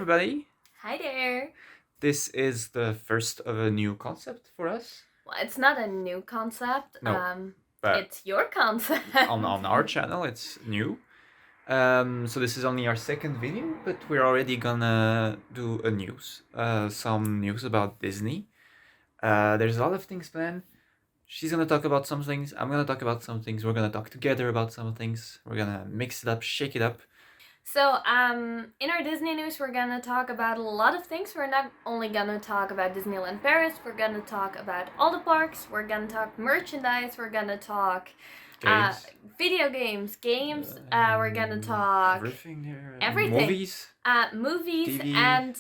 everybody. Hi there. This is the first of a new concept for us. Well, it's not a new concept. No, but it's your concept. on our channel, it's new. So this is only our second video, but we're already gonna do a news. Some news about Disney. There's a lot of things planned. She's gonna talk about some things. I'm gonna talk about some things. We're gonna talk together about some things. We're gonna mix it up, shake it up. So, in our Disney news, we're gonna talk about a lot of things. We're not only gonna talk about Disneyland Paris, we're gonna talk about all the parks, we're gonna talk merchandise, we're gonna talk Games. video games, we're gonna talk everything there. everything. Movies, TV, and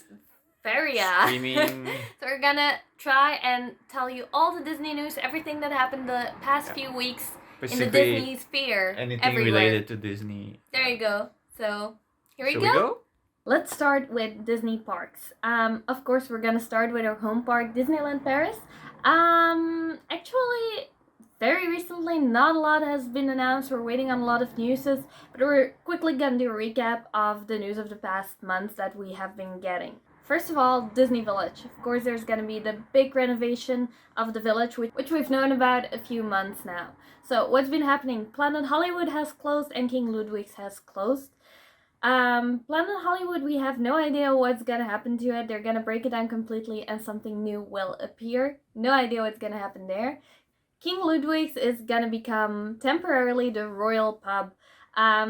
Feria. Streaming. So we're gonna try and tell you all the Disney news, everything that happened the past few weeks in the Disney sphere. Anything everywhere. related to Disney. There you go. So, here we Shall go. we go? Let's start with Disney parks. Of course, we're gonna start with our home park, Disneyland Paris. Actually, very recently, not a lot has been announced. We're waiting on a lot of newses, but we're quickly gonna do a recap of the news of the past months that we have been getting. First of all, Disney Village. Of course, there's gonna be the big renovation of the village, which we've known about a few months now. So, what's been happening? Planet Hollywood has closed and King Ludwig's has closed. Planet Hollywood, we have no idea what's gonna happen to it. They're gonna break it down completely and something new will appear. No idea what's gonna happen there. King Ludwig's is gonna become temporarily the royal pub.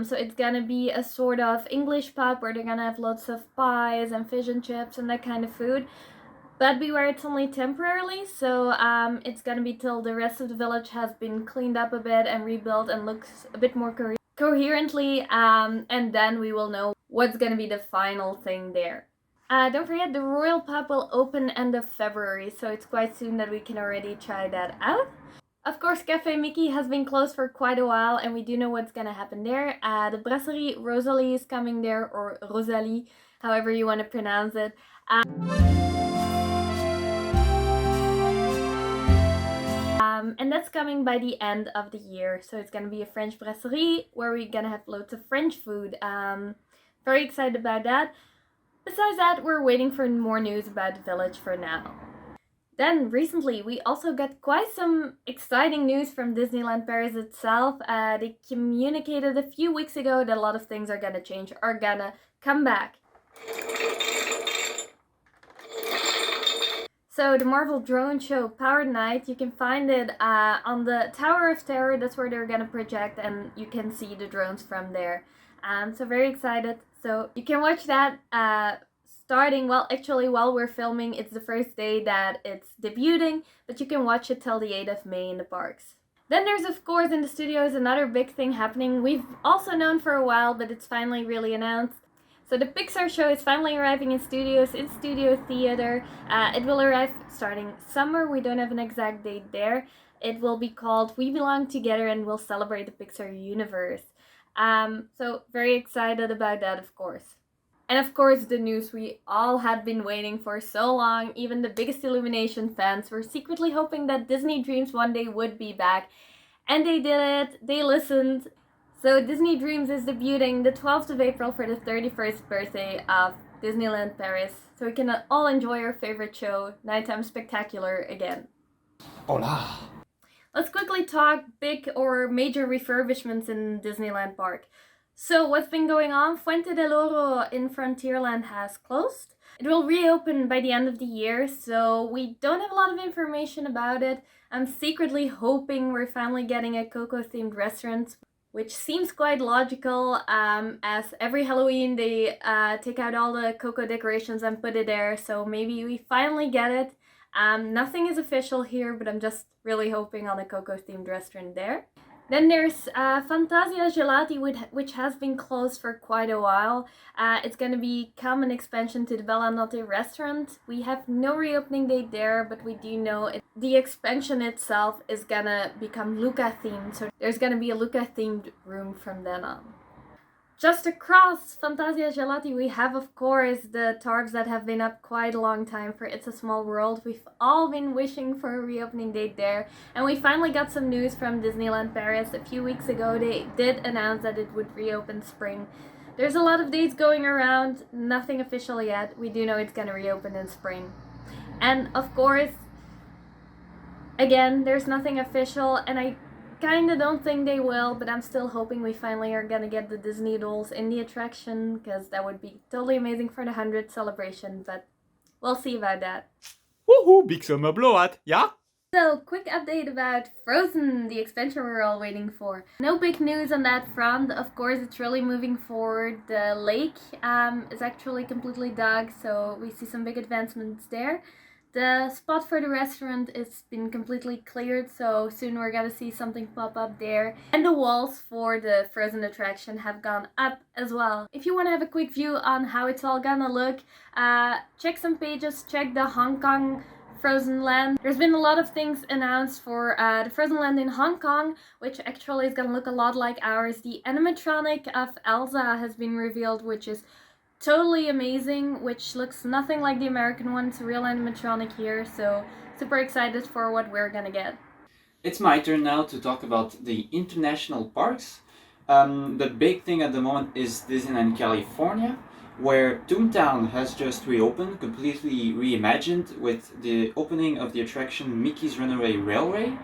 So it's gonna be a sort of English pub where they're gonna have lots of pies and fish and chips and that kind of food. But beware, it's only temporarily, so it's gonna be till the rest of the village has been cleaned up a bit and rebuilt and looks a bit more coherently, and then we will know what's gonna be the final thing there. Don't forget, the Royal Pub will open end of February, so it's quite soon that we can already try that out. Of course, Café Mickey has been closed for quite a while, and we do know what's gonna happen there. The Brasserie Rosalie is coming there, or Rosalie, however you want to pronounce it. And that's coming by the end of the year. So it's gonna be a French brasserie where we're gonna have loads of French food. Very excited about that. Besides that, we're waiting for more news about the village for now. Then recently, we also got quite some exciting news from Disneyland Paris itself. They communicated a few weeks ago that a lot of things are gonna change, are gonna come back. So the Marvel drone show Powered Night, you can find it on the Tower of Terror. That's where they're gonna project, and you can see the drones from there. So very excited. So you can watch that starting, well, actually while we're filming, it's the first day that it's debuting, but you can watch it till the 8th of May in the parks. Then there's, of course, in the studios another big thing happening. We've also known for a while, but it's finally really announced. So the Pixar show is finally arriving in studios, in Studio Theater. It will arrive starting summer. We don't have an exact date there. It will be called We Belong Together and will celebrate the Pixar universe. So very excited about that, of course. And of course, the news we all had been waiting for so long. Even the biggest Illumination fans were secretly hoping that Disney Dreams one day would be back. And they did it. They listened. So Disney Dreams is debuting the 12th of April for the 31st birthday of Disneyland Paris. So we can all enjoy our favorite show, Nighttime Spectacular, again. Hola! Let's quickly talk big or major refurbishments in Disneyland Park. So what's been going on? Fuente del Oro in Frontierland has closed. It will reopen by the end of the year, so we don't have a lot of information about it. I'm secretly hoping we're finally getting a Coco-themed restaurant, which seems quite logical, as every Halloween they take out all the Coco decorations and put it there, so maybe we finally get it. Nothing is official here, but I'm just really hoping on a Coco-themed restaurant there. Then there's Fantasia Gelati, which has been closed for quite a while. It's going to become an expansion to the Bella Notte restaurant. We have no reopening date there, but we do know the expansion itself is going to become Luca themed. So there's going to be a Luca themed room from then on. Just across Fantasia Gelati, we have, of course, the tarps that have been up quite a long time for It's a Small World. We've all been wishing for a reopening date there, and we finally got some news from Disneyland Paris. A few weeks ago, they did announce that it would reopen spring There's a lot of dates going around, nothing official yet. We do know it's gonna reopen in spring. And of course, again, there's nothing official, and I kinda don't think they will, but I'm still hoping we finally are gonna get the Disney dolls in the attraction, because that would be totally amazing for the 100th celebration, but we'll see about that. Woohoo, big summer blowout, yeah? So, quick update about Frozen, the expansion we're all waiting for. No big news on that front. Of course, it's really moving forward. The lake is actually completely dug, so we see some big advancements there. The spot for the restaurant has been completely cleared, so soon we're gonna see something pop up there. And the walls for the Frozen attraction have gone up as well. If you want to have a quick view on how it's all gonna look, check some pages, check the Hong Kong Frozen Land. There's been a lot of things announced for the Frozen Land in Hong Kong, which actually is gonna look a lot like ours. The animatronic of Elsa has been revealed, which is totally amazing, which looks nothing like the American one. It's a real animatronic here, so super excited for what we're gonna get. It's my turn now to talk about the international parks. The big thing at the moment is Disneyland California, where Toontown has just reopened, completely reimagined with the opening of the attraction Mickey's Runaway Railway.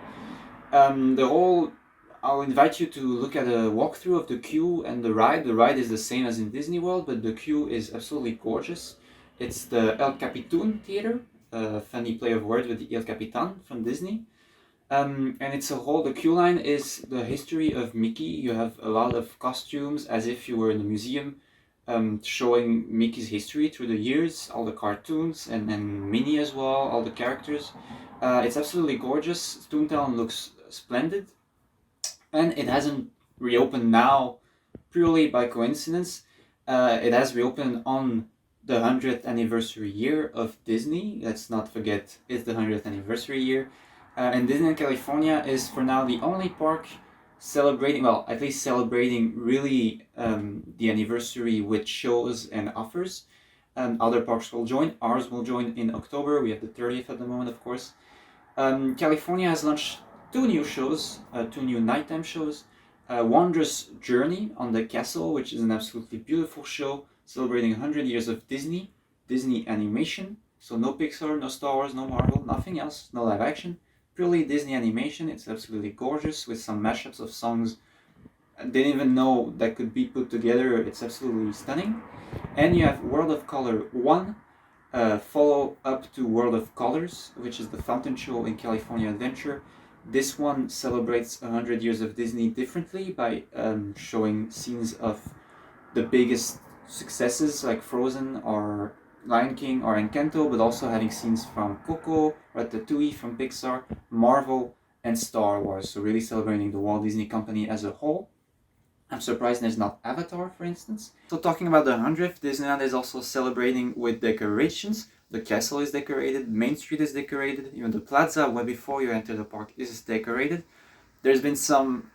I'll invite you to look at a walkthrough of the queue and the ride. The ride is the same as in Disney World, but the queue is absolutely gorgeous. It's the El Capitan Theater, a funny play of words with the El Capitan from Disney. And the queue line is the history of Mickey. You have a lot of costumes as if you were in a museum, showing Mickey's history through the years, all the cartoons, and Minnie as well, all the characters. It's absolutely gorgeous. Toontown looks splendid. And it hasn't reopened now purely by coincidence. It has reopened on the 100th anniversary year of Disney. Let's not forget, it's the 100th anniversary year. And Disneyland California is for now the only park celebrating really the anniversary with shows and offers. Other parks will join. Ours will join in October. We have the 30th at the moment, of course. California has launched two new nighttime shows. Wondrous Journey on the Castle, which is an absolutely beautiful show celebrating 100 years of Disney animation. So no Pixar, no Star Wars, no Marvel, nothing else, no live action. Purely Disney animation. It's absolutely gorgeous with some mashups of songs I didn't even know that could be put together. It's absolutely stunning. And you have World of Color 1, follow up to World of Colors, which is the fountain show in California Adventure. This one celebrates 100 years of Disney differently by showing scenes of the biggest successes like Frozen or Lion King or Encanto, but also having scenes from Coco, Ratatouille from Pixar, Marvel, and Star Wars. So really celebrating the Walt Disney Company as a whole. I'm surprised there's not Avatar, for instance. So talking about the 100th, Disneyland is also celebrating with decorations. The castle is decorated, Main Street is decorated, even the plaza where before you enter the park is decorated. There's been some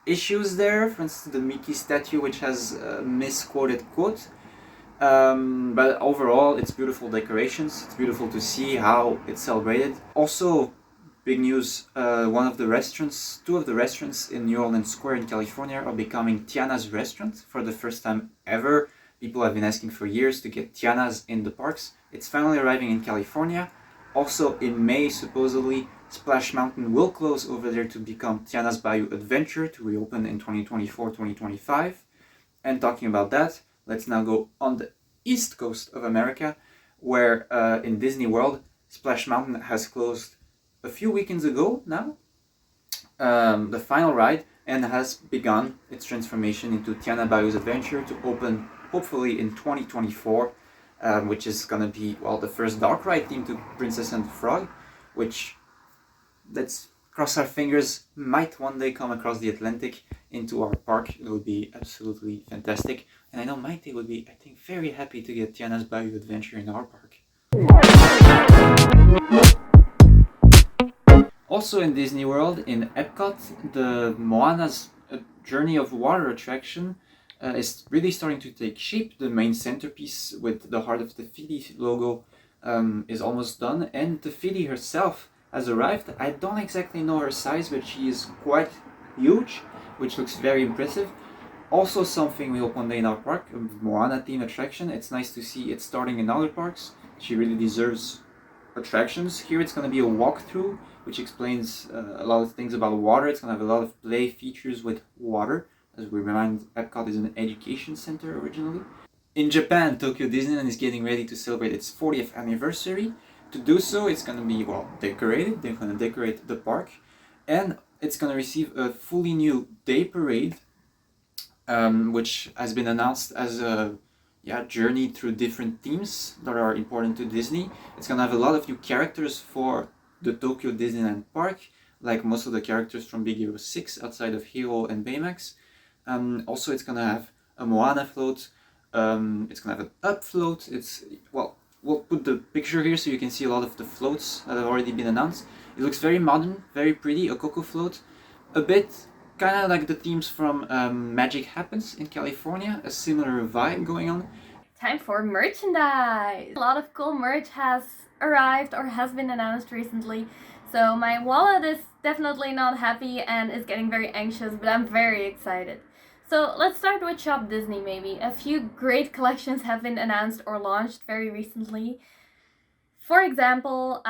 issues there, for instance the Mickey statue which has a misquoted quote. But overall it's beautiful decorations, it's beautiful to see how it's celebrated. Also, big news, two of the restaurants in New Orleans Square in California are becoming Tiana's restaurant for the first time ever. People have been asking for years to get Tiana's in the parks. It's finally arriving in California. Also in May, supposedly, Splash Mountain will close over there to become Tiana's Bayou Adventure to reopen in 2024-2025. And talking about that, let's now go on the east coast of America, where in Disney World, Splash Mountain has closed a few weekends ago now, the final ride, and has begun its transformation into Tiana Bayou's Adventure to open hopefully in 2024, which is gonna be, well, the first dark ride themed to Princess and the Frog, which, let's cross our fingers, might one day come across the Atlantic into our park. It would be absolutely fantastic. And I know Maité would be, I think, very happy to get Tiana's Bayou Adventure in our park. Also in Disney World, in Epcot, the Moana's Journey of Water attraction is really starting to take shape. The main centerpiece with the Heart of Te Fiti logo is almost done, and Te Fiti herself has arrived. I don't exactly know her size, but she is quite huge, which looks very impressive. Also something we hope one day in our park, a Moana theme attraction. It's nice to see it starting in other parks. She really deserves attractions. Here it's going to be a walkthrough, which explains a lot of things about water. It's going to have a lot of play features with water. As we remind, Epcot is an education center originally. In Japan, Tokyo Disneyland is getting ready to celebrate its 40th anniversary. To do so, it's going to be, well, decorated. They're going to decorate the park. And it's going to receive a fully new day parade, which has been announced as a journey through different themes that are important to Disney. It's going to have a lot of new characters for the Tokyo Disneyland Park, like most of the characters from Big Hero 6 outside of Hero and Baymax. Also, it's going to have a Moana float. It's going to have an up float. We'll put the picture here so you can see a lot of the floats that have already been announced. It looks very modern, very pretty, a Coco float. A bit kind of like the themes from Magic Happens in California, a similar vibe going on. Time for merchandise! A lot of cool merch has arrived or has been announced recently. So my wallet is definitely not happy and is getting very anxious, but I'm very excited. So let's start with Shop Disney maybe. A few great collections have been announced or launched very recently. For example,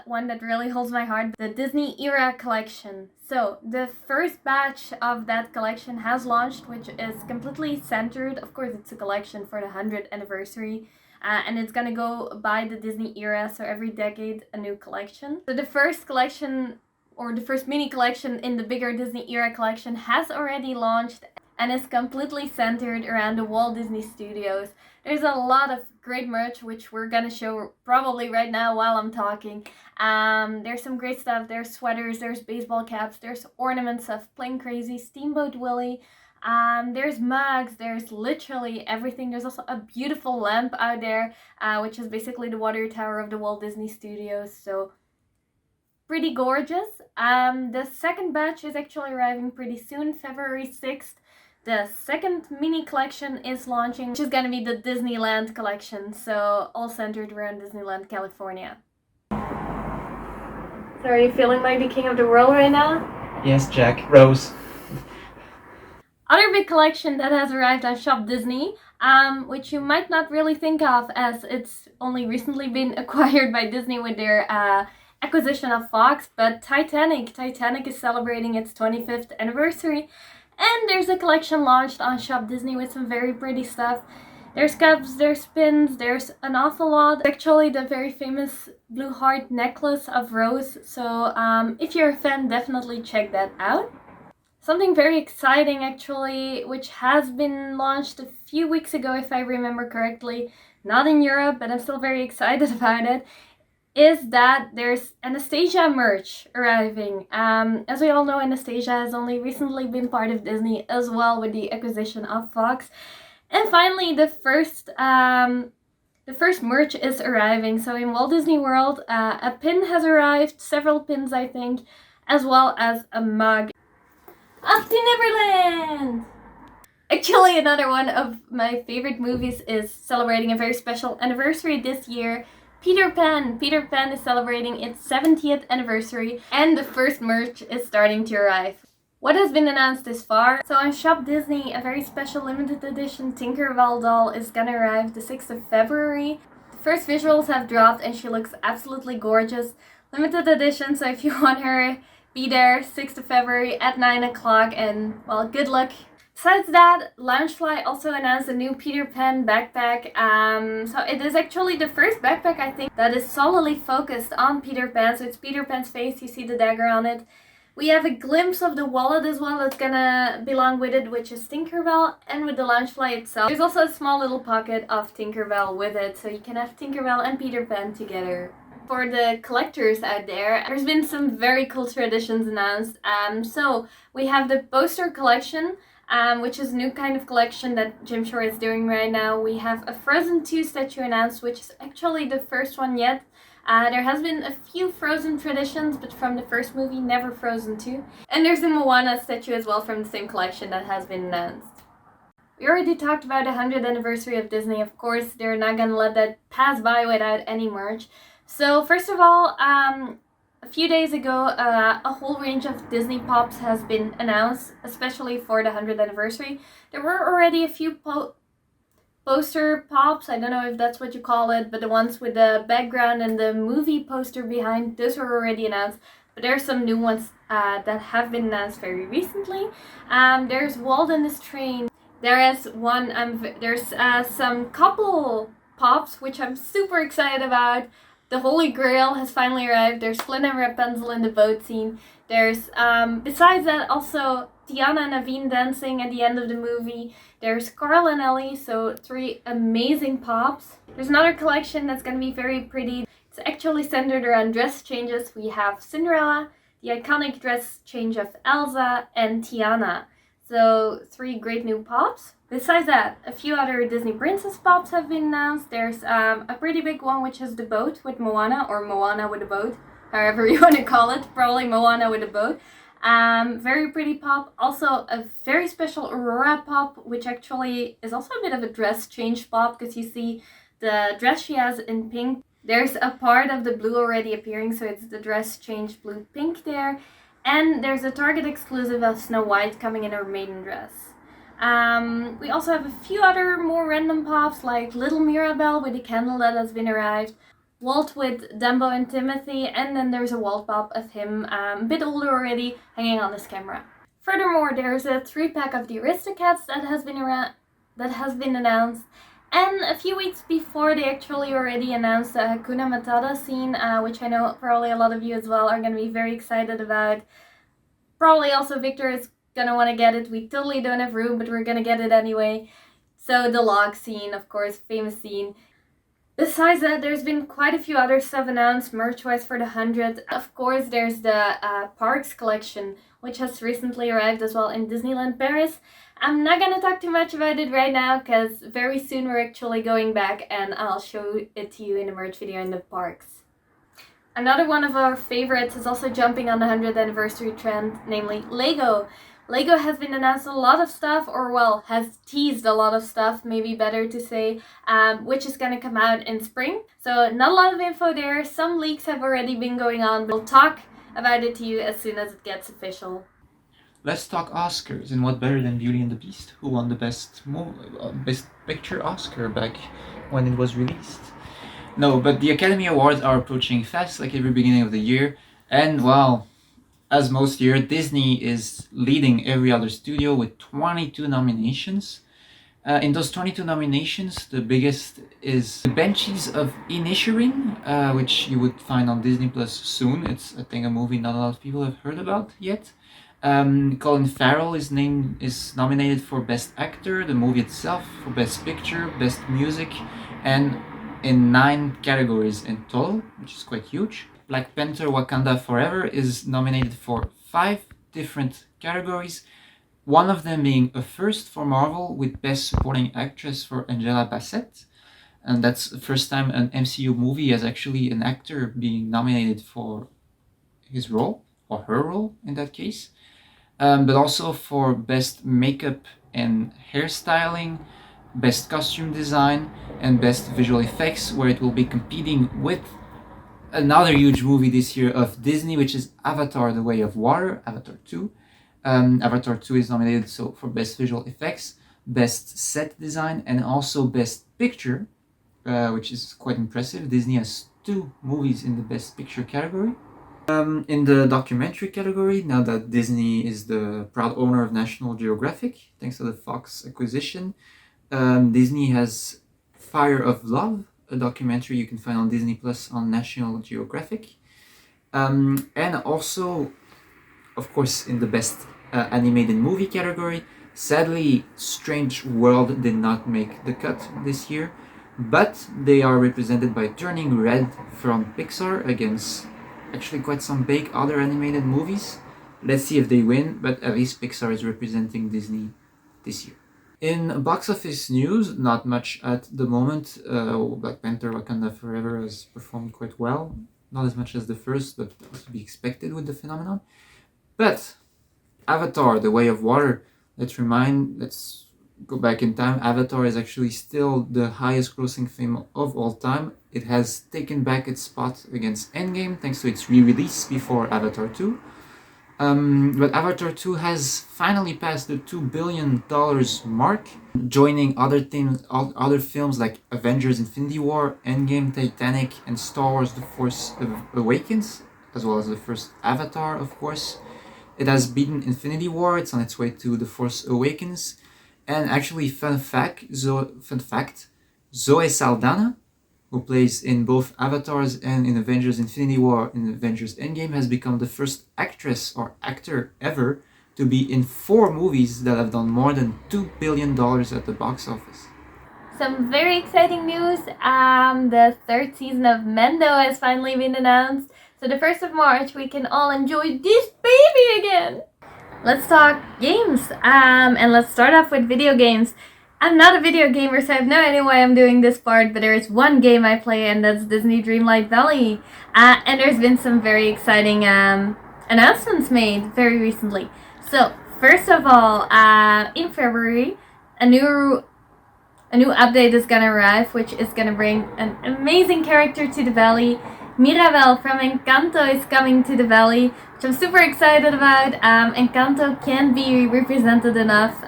one that really holds my heart, the Disney Era collection. So the first batch of that collection has launched, which is completely centered. Of course, it's a collection for the 100th anniversary. And it's gonna go by the Disney era, so every decade a new collection. So the first collection, or the first mini collection in the bigger Disney era collection, has already launched and is completely centered around the Walt Disney Studios. There's a lot of great merch, which we're gonna show probably right now while I'm talking. There's some great stuff. There's sweaters, there's baseball caps, there's ornaments of Plain Crazy, Steamboat Willie. There's mugs, there's literally everything. There's also a beautiful lamp out there, which is basically the water tower of the Walt Disney Studios. So pretty gorgeous. The second batch is actually arriving pretty soon, February 6th. The second mini collection is launching, which is gonna be the Disneyland collection, so all centered around Disneyland, California. So are you feeling like the king of the world right now? Yes, Jack. Rose. Other big collection that has arrived on Shop Disney, which you might not really think of as it's only recently been acquired by Disney with their acquisition of Fox, but Titanic. Titanic is celebrating its 25th anniversary. And there's a collection launched on Shop Disney with some very pretty stuff. There's cups, there's pins, there's an awful lot. Actually, the very famous blue heart necklace of Rose. So if you're a fan, definitely check that out. Something very exciting actually, which has been launched a few weeks ago if I remember correctly. Not in Europe, but I'm still very excited about it. Is that there's Anastasia merch arriving. As we all know, Anastasia has only recently been part of Disney as well with the acquisition of Fox. And finally, the first merch is arriving. So in Walt Disney World, a pin has arrived, several pins I think, as well as a mug. Off to Neverland! Actually, another one of my favorite movies is celebrating a very special anniversary this year. Peter Pan. Peter Pan is celebrating its 70th anniversary and the first merch is starting to arrive. What has been announced this far? So on Shop Disney, a very special limited edition Tinkerbell doll is gonna arrive the 6th of February. The first visuals have dropped and she looks absolutely gorgeous. Limited edition, so if you want her, be there 6th of February at 9 o'clock and, well, good luck. Besides that, Loungefly also announced a new Peter Pan backpack. So it is actually the first backpack, I think, that is solely focused on Peter Pan. So it's Peter Pan's face, you see the dagger on it. We have a glimpse of the wallet as well that's gonna belong with it, which is Tinkerbell, and with the Loungefly itself. There's also a small little pocket of Tinkerbell with it, so you can have Tinkerbell and Peter Pan together. For the collectors out there, there's been some very cool traditions announced. So we have the poster collection, which is a new kind of collection that Jim Shore is doing right now. We have a Frozen 2 statue announced, which is actually the first one yet. There has been a few Frozen traditions, but from the first movie, never Frozen 2. And there's a Moana statue as well from the same collection that has been announced. We already talked about the 100th anniversary of Disney. Of course, they're not gonna let that pass by without any merch. So first of all, a A few days ago, a whole range of Disney pops has been announced, especially for the 100th anniversary. There were already a few poster pops, I don't know if that's what you call it, but the ones with the background and the movie poster behind, those were already announced. But there are some new ones that have been announced very recently. There's Walt and his train. There's some couple pops, which I'm super excited about. The Holy Grail has finally arrived. There's Flynn and Rapunzel in the boat scene. There's, besides that, also Tiana and Naveen dancing at the end of the movie. There's Carl and Ellie, so 3 amazing pops. There's another collection that's going to be very pretty. It's actually centered around dress changes. We have Cinderella, the iconic dress change of Elsa, and Tiana. So 3 great new pops. Besides that, a few other Disney Princess pops have been announced. There's a pretty big one, which is the boat with Moana, or Moana with a boat, however you want to call it. Probably Moana with a boat. Very pretty pop. Also a very special Aurora pop, which actually is also a bit of a dress change pop, because you see the dress she has in pink. There's a part of the blue already appearing, so it's the dress change blue pink there. And there's a Target exclusive of Snow White coming in her maiden dress. We also have a few other more random pops, like Little Mirabelle with a candle that has been arrived, Walt with Dumbo and Timothy, and then there's a Walt pop of him, a bit older already, hanging on his camera. Furthermore, there's a 3-pack of the Aristocats that has been announced. And a few weeks before, they actually already announced the Hakuna Matata scene, which I know probably a lot of you as well are going to be very excited about. Probably also Victor is going to want to get it. We totally don't have room, but we're going to get it anyway. So the log scene, of course, famous scene. Besides that, there's been quite a few other stuff announced, merch-wise for the 100th. Of course, there's the Parks collection, which has recently arrived as well in Disneyland Paris. I'm not gonna talk too much about it right now, because very soon we're actually going back and I'll show it to you in the merch video in the parks. Another one of our favorites is also jumping on the 100th anniversary trend, namely Lego. Lego has been announced a lot of stuff, or well, has teased a lot of stuff, maybe better to say, which is going to come out in spring. So not a lot of info there. Some leaks have already been going on. We'll talk about it to you as soon as it gets official. Let's talk Oscars, and what better than Beauty and the Beast, who won the Best Picture Oscar back when it was released. No, but the Academy Awards are approaching fast, like every beginning of the year, and well, as most year, Disney is leading every other studio with 22 nominations. In those 22 nominations, the biggest is The Banshees of Inisherin, which you would find on Disney Plus soon. It's, I think, a movie not a lot of people have heard about yet. Colin Farrell is nominated for Best Actor, the movie itself for Best Picture, Best Music, and in 9 categories in total, which is quite huge. Black Panther Wakanda Forever is nominated for 5 different categories, one of them being a first for Marvel with Best Supporting Actress for Angela Bassett. And that's the first time an MCU movie has actually an actor being nominated for his role, or her role in that case. But also for Best Makeup and Hairstyling, Best Costume Design, and Best Visual Effects, where it will be competing with another huge movie this year of Disney, which is Avatar: The Way of Water, Avatar 2. Avatar 2 is nominated for Best Visual Effects, Best Set Design, and also Best Picture, which is quite impressive. Disney has 2 movies in the Best Picture category. In the documentary category, now that Disney is the proud owner of National Geographic, thanks to the Fox acquisition, Disney has Fire of Love, a documentary you can find on Disney Plus on National Geographic. And also, of course, in the Best Animated Movie category, sadly, Strange World did not make the cut this year, but they are represented by Turning Red from Pixar against actually quite some big other animated movies. Let's see if they win, but at least Pixar is representing Disney this year. In box office news, not much at the moment. Black Panther Wakanda Forever has performed quite well. Not as much as the first, but that was to be expected with the phenomenon. But Avatar, The Way of Water, let's go back in time. Avatar is actually still the highest grossing film of all time, it has taken back its spot against Endgame thanks to its re-release before Avatar 2. But Avatar 2 has finally passed the $2 billion mark, joining other films like Avengers Infinity War, Endgame, Titanic, and Star Wars The Force Awakens, as well as the first Avatar, of course. It has beaten Infinity War, it's on its way to The Force Awakens. And actually, fun fact, Zoe Saldana, who plays in both Avatars and in Avengers Infinity War and Avengers Endgame, has become the first actress or actor ever to be in 4 movies that have done more than $2 billion at the box office. Some very exciting news. The 3rd season of Mendo has finally been announced. So the 1st of March, we can all enjoy this baby again. Let's talk games. And let's start off with video games. I'm not a video gamer, so I have no idea why I'm doing this part, but there is one game I play, and that's Disney Dreamlight Valley. And there's been some very exciting announcements made very recently. So, first of all, in February, a new update is gonna arrive, which is gonna bring an amazing character to the valley. Mirabel from Encanto is coming to the valley, which I'm super excited about. Encanto can't be represented enough.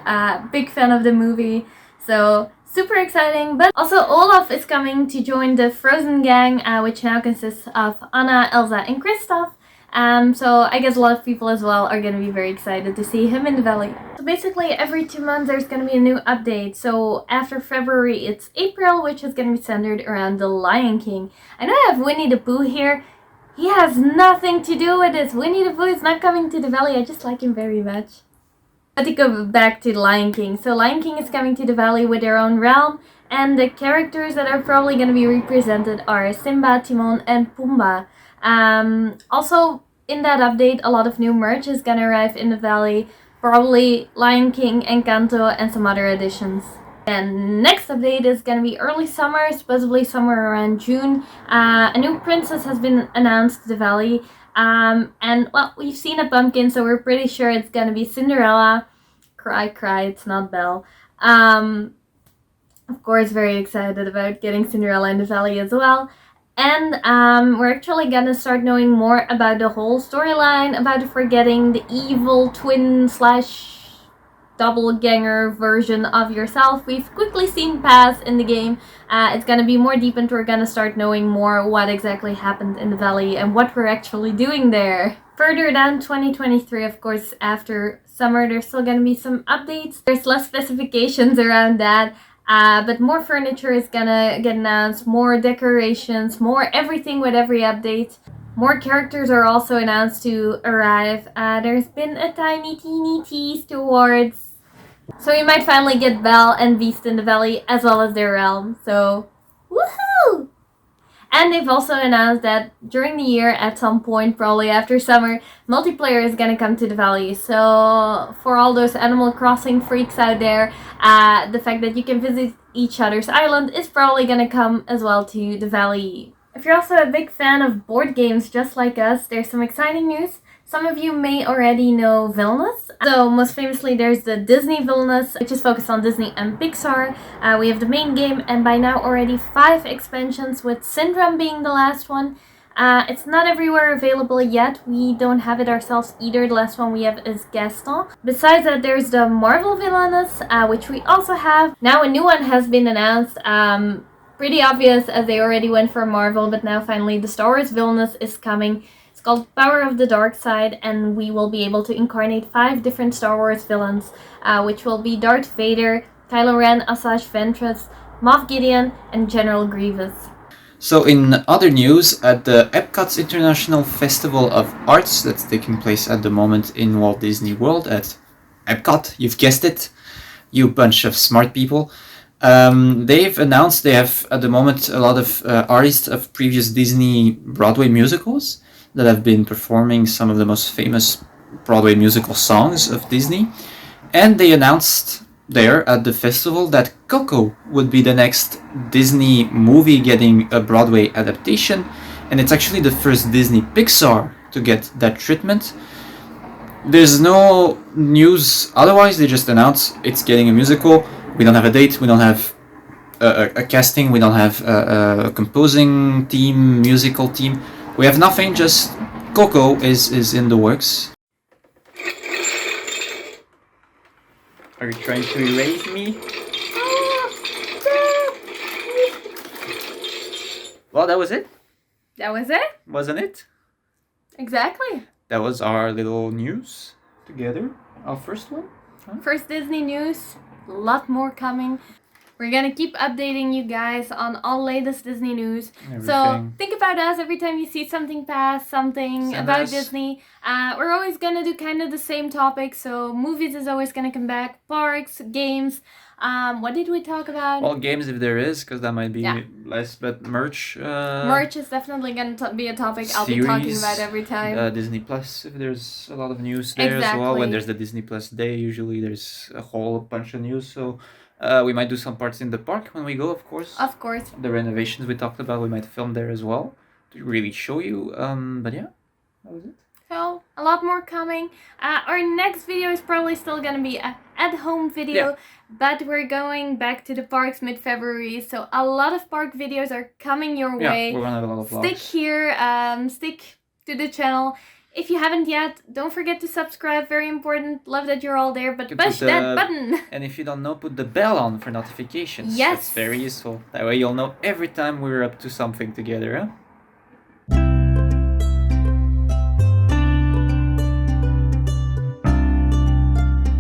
Big fan of the movie, so super exciting. But also Olaf is coming to join the Frozen gang, which now consists of Anna, Elsa, and Kristoff. So I guess a lot of people as well are going to be very excited to see him in the valley. So basically every 2 months there's going to be a new update. So after February it's April, which is going to be centered around the Lion King. I know I have Winnie the Pooh here. He has nothing to do with this. Winnie the Pooh is not coming to the valley. I just like him very much. But to go back to the Lion King. So Lion King is coming to the valley with their own realm. And the characters that are probably going to be represented are Simba, Timon, and Pumbaa. Also, in that update, a lot of new merch is gonna arrive in the valley. Probably Lion King, Encanto, and some other additions. And next update is gonna be early summer, possibly somewhere around June. A new princess has been announced to the valley. And, well, we've seen a pumpkin, so we're pretty sure it's gonna be Cinderella. Cry, cry, it's not Belle. Of course, very excited about getting Cinderella in the valley as well. And we're actually gonna start knowing more about the whole storyline about forgetting the evil twin / doppelganger version of yourself. We've quickly seen pass in the game. It's gonna be more deep, and we're gonna start knowing more what exactly happened in the valley and what we're actually doing there. Further down 2023, of course, after summer, there's still gonna be some updates. There's less specifications around that. But more furniture is gonna get announced, more decorations, more everything with every update. More characters are also announced to arrive. There's been a tiny teeny tease towards... So we might finally get Belle and Beast in the valley as well as their realm. So, woohoo! And they've also announced that during the year, at some point, probably after summer, multiplayer is gonna come to the valley. So for all those Animal Crossing freaks out there, the fact that you can visit each other's island is probably gonna come as well to the valley. If you're also a big fan of board games just like us, there's some exciting news. Some of you may already know Villainous. So most famously there's the Disney Villainous, which is focused on Disney and Pixar. We have the main game, and by now already 5 expansions, with Syndrome being the last one. It's not everywhere available yet. We don't have it ourselves either. The last one we have is Gaston. Besides that, there's the Marvel Villainous, which we also have. Now a new one has been announced. Pretty obvious as they already went for Marvel, but now finally the Star Wars Villainous is coming. It's called Power of the Dark Side, and we will be able to incarnate 5 different Star Wars villains, which will be Darth Vader, Kylo Ren, Asajj Ventress, Moff Gideon, and General Grievous. So in other news, at the Epcot's International Festival of Arts that's taking place at the moment in Walt Disney World at Epcot, you've guessed it, you bunch of smart people. They've announced they have at the moment a lot of artists of previous Disney Broadway musicals that have been performing some of the most famous Broadway musical songs of Disney. And they announced there at the festival that Coco would be the next Disney movie getting a Broadway adaptation. And it's actually the first Disney Pixar to get that treatment. There's no news otherwise, they just announced it's getting a musical. We don't have a date, we don't have a casting. We don't have a composing team, musical team. We have nothing. Just Coco is in the works. Are you trying to erase me? Well, that was it, That was it? wasn't it? Exactly. That was our little news together. Our first one. First Disney news, a lot more coming. We're gonna keep updating you guys on all latest Disney news. So Everything. think about us every time you see something pass, something Send about us. Disney. We're always gonna do kind of the same topic. So movies is always gonna come back, parks, games. What did we talk about? Well, games if there is, because that might be Yeah. less, but merch. Merch is definitely gonna be a topic I'll be talking series, about every time. Disney Plus, if there's a lot of news there as well. When Exactly. there's the Disney Plus day, usually there's a whole bunch of news. So we might do some parts in the park when we go, of course. Of course. The renovations we talked about, we might film there as well to really show you. But yeah, that was it. So, a lot more coming. Our next video is probably still gonna be a at-home video, but we're going back to the parks mid-February, so a lot of park videos are coming your way. Yeah, we're gonna have a lot of vlogs. Stick here, stick to the channel. If you haven't yet, don't forget to subscribe, very important. Love that you're all there, but You push put that the- button. And if you don't know, put the bell on for notifications. Yes. That's very useful. That way you'll know every time we're up to something together, huh?